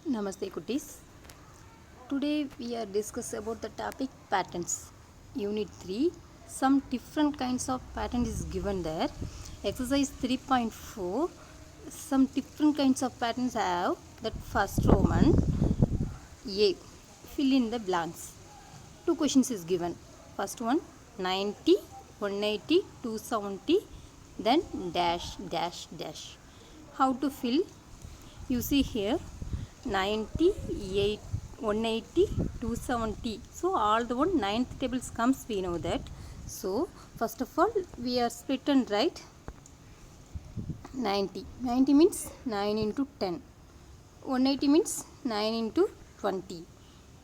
Namaste Kutis. Today we are discuss about the topic patterns. Unit 3. Some different kinds of pattern is given there. Exercise 3.4. Some different kinds of patterns have that first Roman A. Fill in the blanks. Two questions is given. First one 90, 180, 270, then dash dash dash. How to fill? You see here 90, 180, 270. So all the one ninth tables comes, we know that. So first of all we are split and write 90. 90 means 9 into 10. 180 means 9 into 20.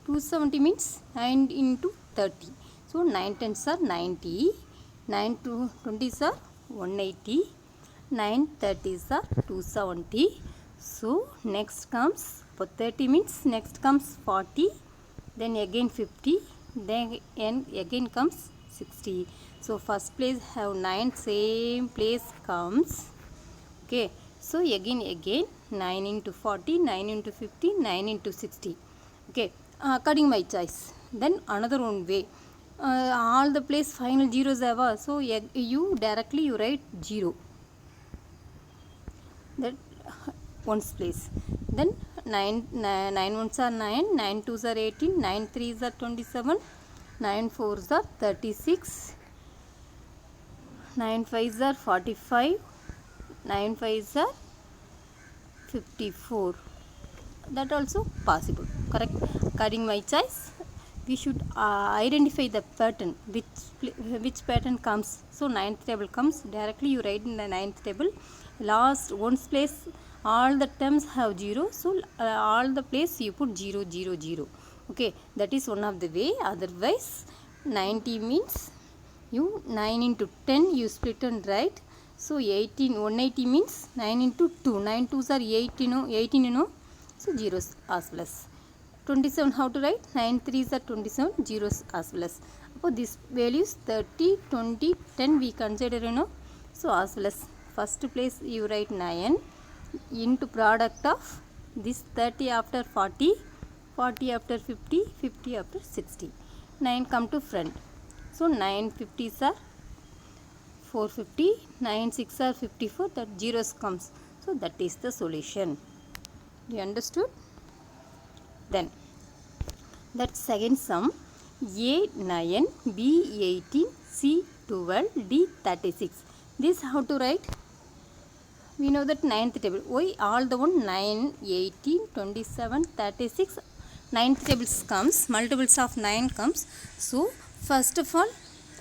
270 means 9 into 30. So 9 tens are 90. 9 to 20s are 180. 9 30s are 270. So next comes, for 30 means next comes 40, then again 50, then again comes 60. So first place have 9, same place comes. Okay, so again 9 into 40, 9 into 50, 9 into 60. Okay, according my choice. Then another one way. All the place final zeros have, so you directly you write 0. That ones place. Then 9 ones are 9, 9 twos are 18, 9 threes are 27, 9 fours are 36, 9 fives are 45, 9 fives are 54. That also possible. Correct. According my choice, we should identify the pattern, which pattern comes. So ninth table comes, directly you write in the ninth table. Last ones place all the terms have 0, so all the place you put 0 0 0. Okay, that is one of the way. Otherwise 90 means you 9 into 10 you split and write. So 180 means 9 into 2. 9 twos are 18, so zeros as well as 27. How to write? 9 threes are 27, zeros as well as. So this values 30, 20, 10 we consider, so as well as first place you write 9 into product of this 30 after 40, 40 after 50, 50 after 60. 9 come to front. So 9 50s are 450, 9 6 are 54, that zeros comes. So that is the solution. You understood? Then that second sum, A 9, B 18, C 12, D 36. This how to write? We know that ninth table. Why all the one 9, 18, 27, 36, ninth tables comes, multiples of 9 comes. So first of all,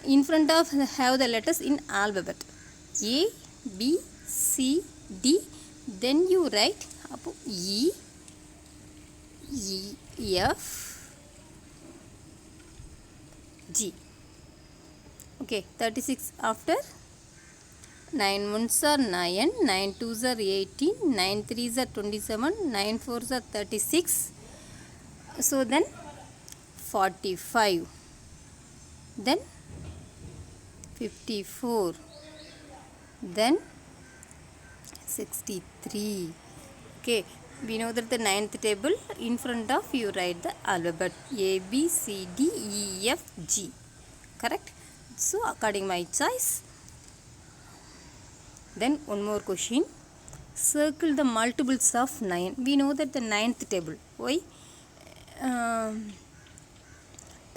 in front of have the letters in alphabet. A, B, C, D. Then you write E, F, G. Okay, 36 after 9 ones are 9, 9 twos are 18, 9 threes are 27, 9 fours are 36. So then 45, then 54, then 63. Okay, we know that the ninth table in front of you write the alphabet A, B, C, D, E, F, G. Correct? So according my choice. Then one more question. Circle the multiples of 9. We know that the ninth table. Why?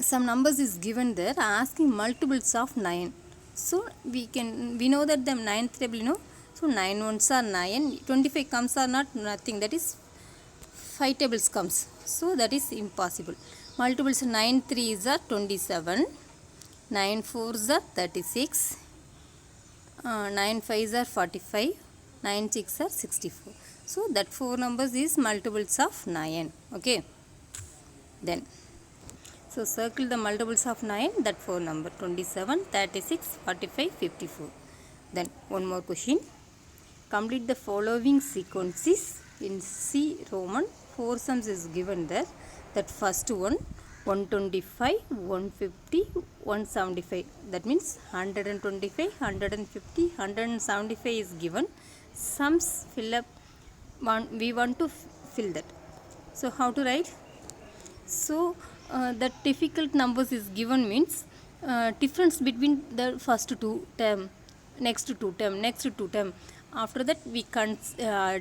Some numbers is given there asking multiples of 9. So we know that the ninth table, so 9 ones are 9. 25 comes or not, nothing. That is 5 tables comes. So that is impossible. Multiples 9 threes are 27. 9 fours are 36. 9 5s are 45, 9 6 are 64. So that 4 numbers is multiples of 9. Okay. Then, so circle the multiples of 9, that 4 number 27, 36, 45, 54. Then one more question. Complete the following sequences in C Roman. 4 sums is given there. That first one 125, 150, 175. That means 125, 150, 175 is given. Sums fill up. We want to fill that. So how to write? So the difficult numbers is given means difference between the first two term, next two term, next two term. After that we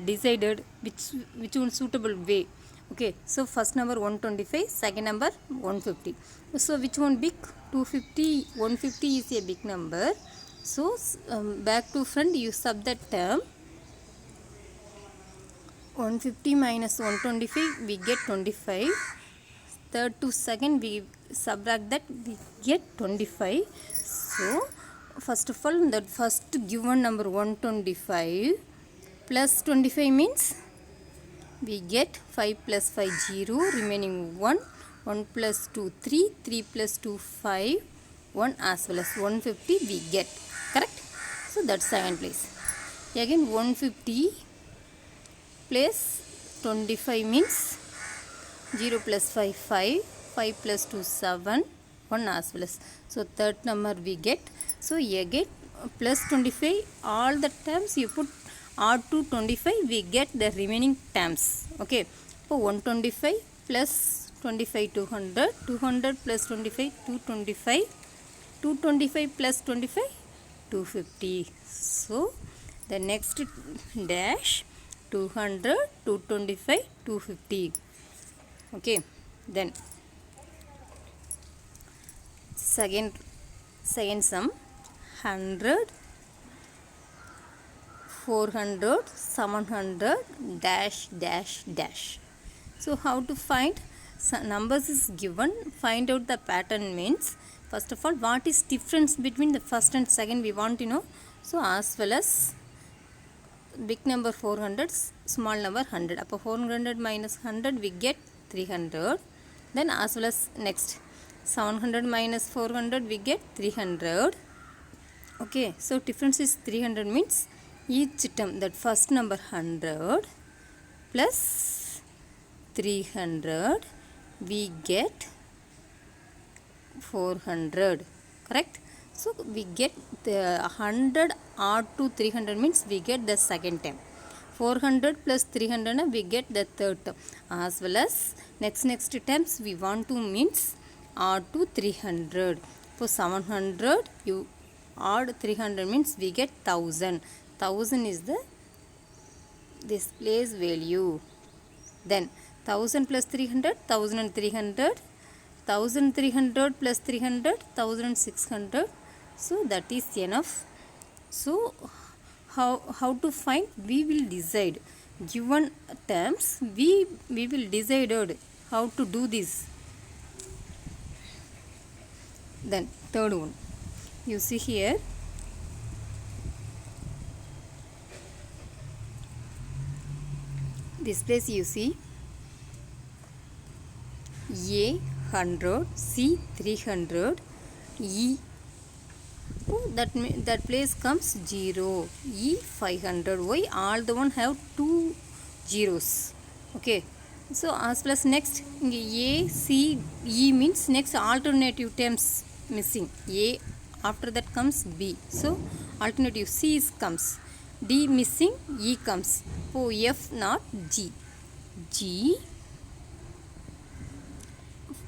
decided which one suitable way. Okay, so first number 125, second number 150. So which one big? 250, 150 is a big number. So back to front you sub that term. 150 minus 125 we get 25. Third to second we subtract that, we get 25. So first of all the first given number 125 plus 25 means we get 5 plus 5 0, remaining 1, 1 plus 2 3, 3 plus 2 5, 1 as well as 150 we get, correct? So that's second place. Again 150 plus 25 means 0 plus 5 5, 5 plus 2 7, 1 as well as. So third number we get. So again plus 25 all the terms you put add to 25 we get the remaining terms. Okay, so 125 plus 25 200, 200 plus 25 225, 225 plus 25 250. So the next dash 200, 225, 250. Okay, then second sum 100, 400, 700 dash dash dash. So how to find? Numbers is given, find out the pattern means first of all what is difference between the first and second we want to know. So as well as big number 400, small number 100. Upper 400 minus 100 we get 300. Then as well as next 700 minus 400 we get 300. Okay, so difference is 300 means each term, that first number 100 plus 300 we get 400, correct? So we get the 100 add to 300 means we get the second term. 400 plus 300 we get the third term. As well as next terms we want to means add to 300. For 700 you add 300 means we get 1000. 1000 is the this place value. Then 1000 plus 300, 1300, 1300 plus 300, 1600. So that is enough. So how to find? We will decide given terms, we will decide how to do this. Then third one, you see here, this place you see A 100, C 300, E, that place comes 0, E 500. Why? All the one have two zeros. Okay, so as plus next A, C, E means next alternative terms missing. A after that comes B, so alternative C is comes, D missing, E comes. Oh, F not G. G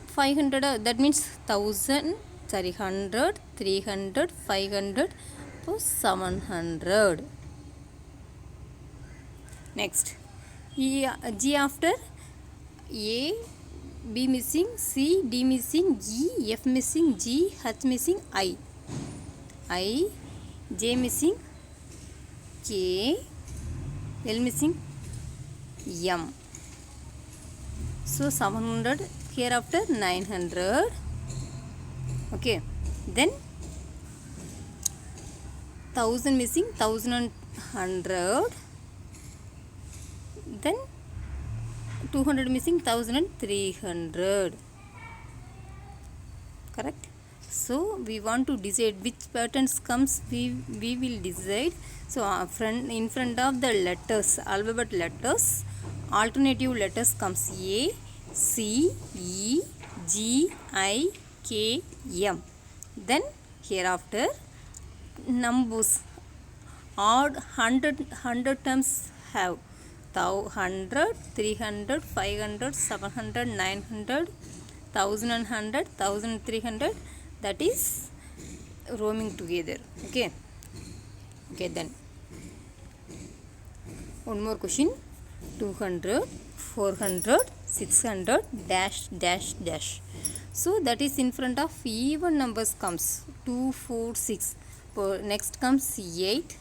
500, that means 1000, sorry, 100, 300, 500, so 700. Next E, G after A, B missing, C, D missing, E, F missing, G, H missing, I, J missing, K, L missing, M. So 700, hereafter 900. Okay, then 1000 missing, 1100. Then 200 missing, 1300. Correct? So we want to decide which patterns comes, we will decide. So in front of the letters, alphabet letters, alternative letters comes A, C, E, G, I, K, M. Then hereafter numbers, odd 100 terms have 100, 300, 500, 700, 900, 1100, 1300, that is roaming together. Okay. Okay, then one more question. 200, 400, 600, dash dash dash. So that is in front of even numbers comes 2, 4, 6. Next comes 8.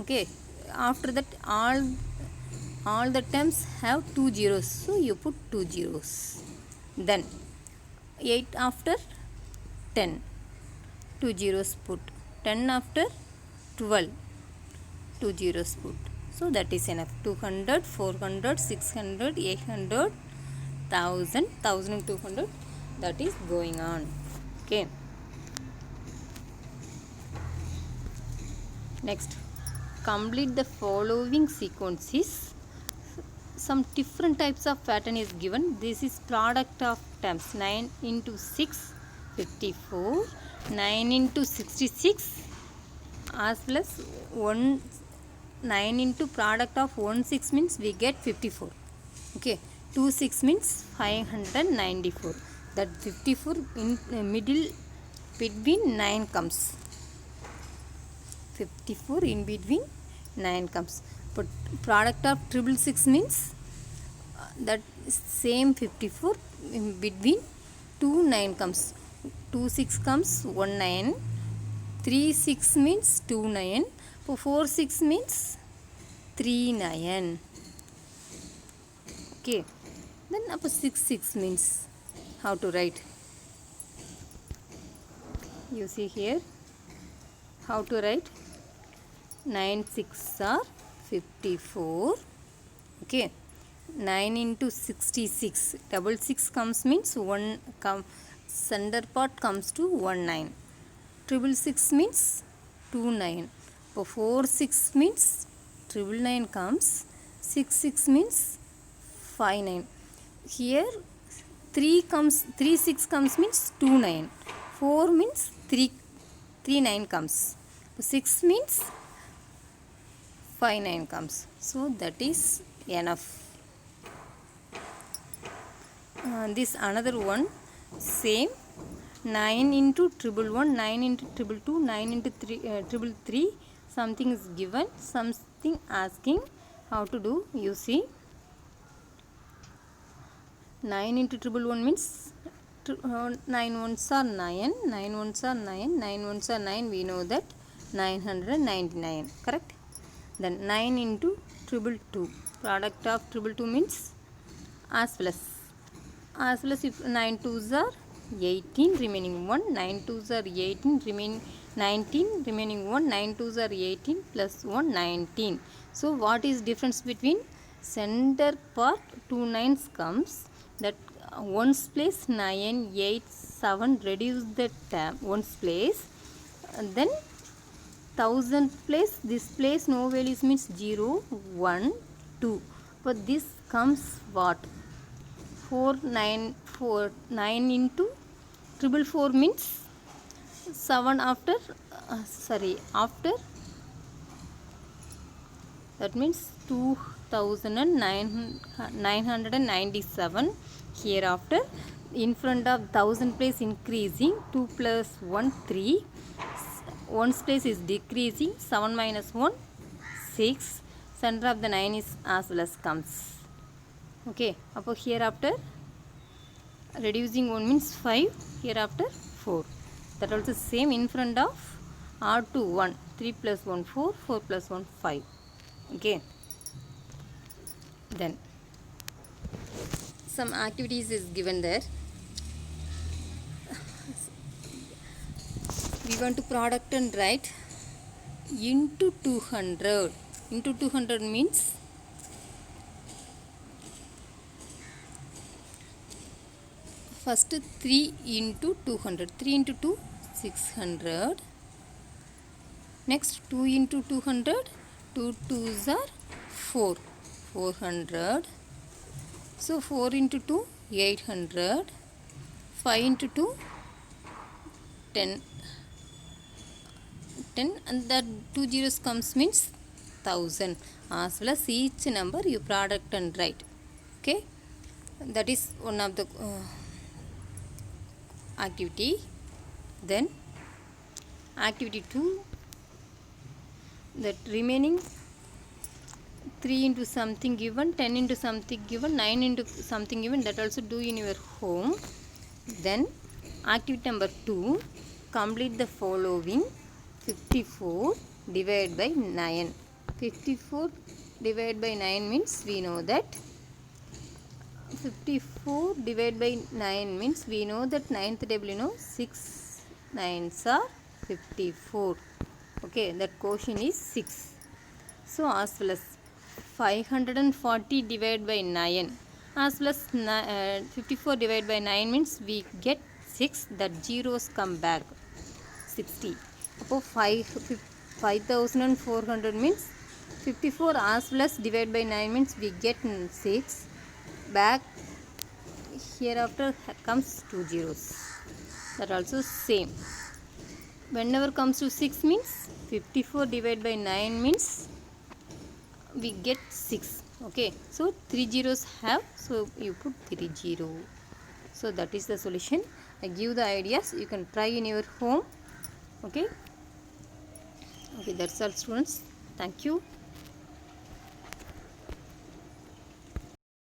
Okay, after that all the terms have 2 zeros, so you put 2 zeros. Then 8 after 10, 2 zeros put. 10 after 12, 2 zeros put. So that is enough. 200, 400, 600, 800, 1000, 1200, that is going on. Okay. Next, complete the following sequences. Some different types of pattern is given. This is product of terms. 9 into 6, 54. 9 into 66 as well as 9 into product of 1 6 means we get 54. Okay, 2 6 means 594. That 54 in middle between 9 comes. 54 in between 9 comes. But product of 666 means that same 54 in between 2 9 comes. 2 6 comes 1 9. 3 6 means 2 9. 4 6 means 3 9. Okay. Then 6 6 means how to write? You see here how to write. 9 6 are 54. Okay. 9 into 66. Double 6 comes means 1 center part comes to 1 9. 666 means 2 9. 4 6 means 999 comes. 6 6 means 5 9. Here 3 6 comes means 2 9. 4 means 3 9 comes. 6 means 5 9 comes. So that is enough. This another one same. 9 into 111, 9 into 222, 9 into 333. Something is given, something asking how to do. You see, 9 into 111 means 9 ones are 9, 9 ones are 9, 9 ones are 9. We know that 999. Correct? Then 9 into 222. Product of 222 means as plus. As well as if 9 twos are 18, remaining 1. 9 twos are 18, remaining 19, remaining 1. 9 twos are 18 plus 1, 19. So what is difference between center part 2 nines comes, that ones place 9, 8, 7, reduce the term ones place, then 1000 place, this place no values means 0, 1, 2. But this comes what? 9 into 444 means 7 after after that means 2997. Hereafter in front of 1000 place increasing, 2 plus 1 3, 1's place is decreasing, 7 minus 1 6, center of the 9 is as well as comes. Okay, அப்போ hereafter reducing 1 means 5, hereafter 4. That also same in front of R2 1, 3 plus 1 4, 4 plus 1 5. Okay. Then some activities is given there. We want to product and write into 200. Into 200 means first 3 into 200. 3 into 2, 600. Next 2 into 200. 2 2s are 4. 400. So 4 into 2, 800. 5 into 2, 10. 10 and that 2 zeros comes means 1000 as well as each number you product and write. Okay, that is one of the activity. Then activity 2, that remaining 3 into something given, 10 into something given, 9 into something given, that also do in your home. Then activity number 2, complete the following. 54 divided by 9. 54 divided by 9 means we know that 54 divided by 9 means we know that ninth table, 6 9s are 54. Okay, that quotient is 6. So as well as 540 divided by 9 as well as 54 divided by 9 means we get 6, that zeros come back 60. Appo 5400 means 54 as well as divided by 9 means we get 6 back. Hereafter comes 2 zeros. That also same. Whenever comes to 6 means 54 divided by 9 means we get 6. Okay, so 3 zeros have, so you put 3 0. So that is the solution. I give the ideas, you can try in your home. Okay, that's all students. Thank you.